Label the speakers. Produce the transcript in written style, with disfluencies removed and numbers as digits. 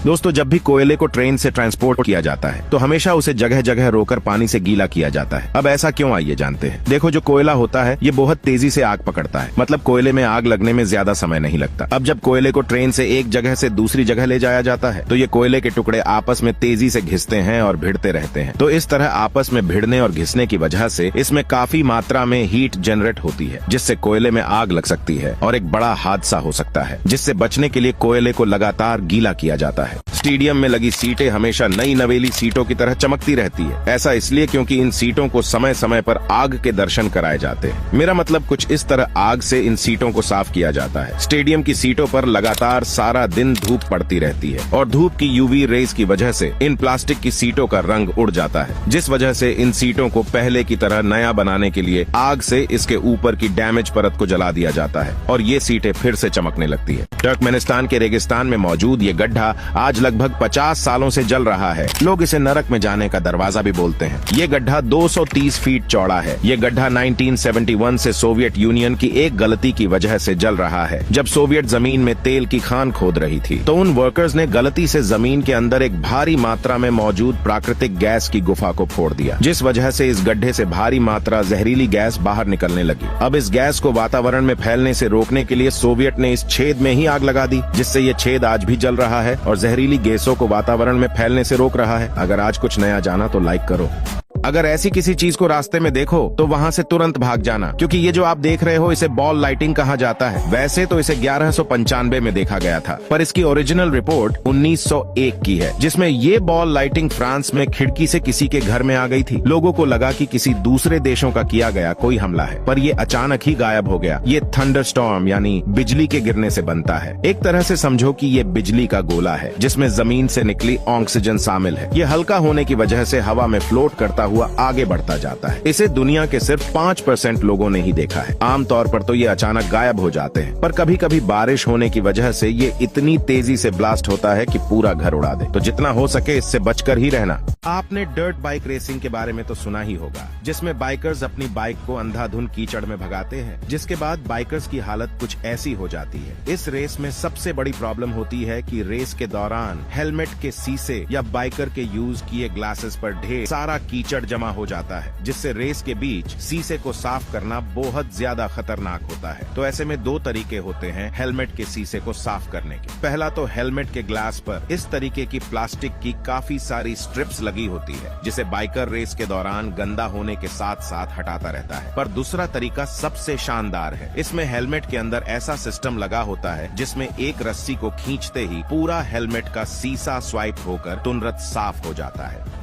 Speaker 1: दोस्तों, जब भी कोयले को ट्रेन से ट्रांसपोर्ट किया जाता है तो हमेशा उसे जगह जगह रोकर पानी से गीला किया जाता है। अब ऐसा क्यों, आइए जानते हैं। देखो, जो कोयला होता है ये बहुत तेजी से आग पकड़ता है, मतलब कोयले में आग लगने में ज्यादा समय नहीं लगता। अब जब कोयले को ट्रेन से एक जगह से दूसरी जगह ले जाया जाता है तो ये कोयले के टुकड़े आपस में तेजी से घिसते हैं और भिड़ते रहते हैं। तो इस तरह आपस में भिड़ने और घिसने की वजह से इसमें काफी मात्रा में हीट जनरेट होती है, जिससे कोयले में आग लग सकती है और एक बड़ा हादसा हो सकता है, जिससे बचने के लिए कोयले को लगातार गीला किया जाता है। स्टेडियम में लगी सीटें हमेशा नई नवेली सीटों की तरह चमकती रहती है। ऐसा इसलिए क्योंकि इन सीटों को समय समय पर आग के दर्शन कराए जाते हैं। मेरा मतलब कुछ इस तरह आग से इन सीटों को साफ किया जाता है। स्टेडियम की सीटों पर लगातार सारा दिन धूप पड़ती रहती है और धूप की यूवी रेज की वजह से इन प्लास्टिक की सीटों का रंग उड़ जाता है, जिस वजह से इन सीटों को पहले की तरह नया बनाने के लिए आग से इसके ऊपर की डैमेज परत को जला दिया जाता है और ये सीटें फिर से चमकने लगती है। टर्कमेनिस्तान के रेगिस्तान में मौजूद ये गड्ढा आज लगभग 50 सालों से जल रहा है। लोग इसे नरक में जाने का दरवाजा भी बोलते हैं। ये गड्ढा 230 फीट चौड़ा है। ये गड्ढा 1971 से सोवियत यूनियन की एक गलती की वजह से जल रहा है। जब सोवियत जमीन में तेल की खान खोद रही थी तो उन वर्कर्स ने गलती से जमीन के अंदर एक भारी मात्रा में मौजूद प्राकृतिक गैस की गुफा को फोड़ दिया, जिस वजह से इस गड्ढे से भारी मात्रा जहरीली गैस बाहर निकलने लगी। अब इस गैस को वातावरण में फैलने से रोकने के लिए सोवियत ने इस छेद में ही आग लगा दी, जिससे ये छेद आज भी जल रहा है और जहरीली गैसों को वातावरण में फैलने से रोक रहा है। अगर आज कुछ नया जाना तो लाइक करो। अगर ऐसी किसी चीज को रास्ते में देखो तो वहाँ से तुरंत भाग जाना, क्योंकि ये जो आप देख रहे हो इसे बॉल लाइटिंग कहा जाता है। वैसे तो इसे 1195 में देखा गया था, पर इसकी ओरिजिनल रिपोर्ट 1901 की है, जिसमें ये बॉल लाइटिंग फ्रांस में खिड़की से किसी के घर में आ गई थी। लोगों को लगा कि किसी दूसरे देशों का किया गया कोई हमला है, पर ये अचानक ही गायब हो गया। ये थंडरस्टॉर्म यानी बिजली के गिरने से बनता है। एक तरह से समझो कि ये बिजली का गोला है जिसमें जमीन से निकली ऑक्सीजन शामिल है। ये हल्का होने की वजह से हवा में फ्लोट करता हुआ आगे बढ़ता जाता है। इसे दुनिया के सिर्फ 5% लोगों ने ही देखा है। आमतौर पर तो ये अचानक गायब हो जाते हैं, पर कभी कभी बारिश होने की वजह से ये इतनी तेजी से ब्लास्ट होता है कि पूरा घर उड़ा दे। तो जितना हो सके इससे बचकर ही रहना। आपने डर्ट बाइक रेसिंग के बारे में तो सुना ही होगा, जिसमें बाइकर्स अपनी बाइक को अंधाधुंध कीचड़ में भगाते हैं, जिसके बाद बाइकर्स की हालत कुछ ऐसी हो जाती है। इस रेस में सबसे बड़ी प्रॉब्लम होती है कि रेस के दौरान हेलमेट के शीशे या बाइकर के यूज किए ग्लासेस पर ढेर सारा कीचड़ जमा हो जाता है, जिससे रेस के बीच शीशे को साफ करना बहुत ज्यादा खतरनाक होता है। तो ऐसे में दो तरीके होते हैं हेलमेट के शीशे को साफ करने के। पहला तो हेलमेट के ग्लास पर इस तरीके की प्लास्टिक की काफी सारी स्ट्रिप्स लगी होती है, जिसे बाइकर रेस के दौरान गंदा होने के साथ साथ हटाता रहता है। पर दूसरा तरीका सबसे शानदार है। इसमें हेलमेट के अंदर ऐसा सिस्टम लगा होता है जिसमें एक रस्सी को खींचते ही पूरा हेलमेट का शीशा स्वाइप होकर तुरंत साफ हो जाता है।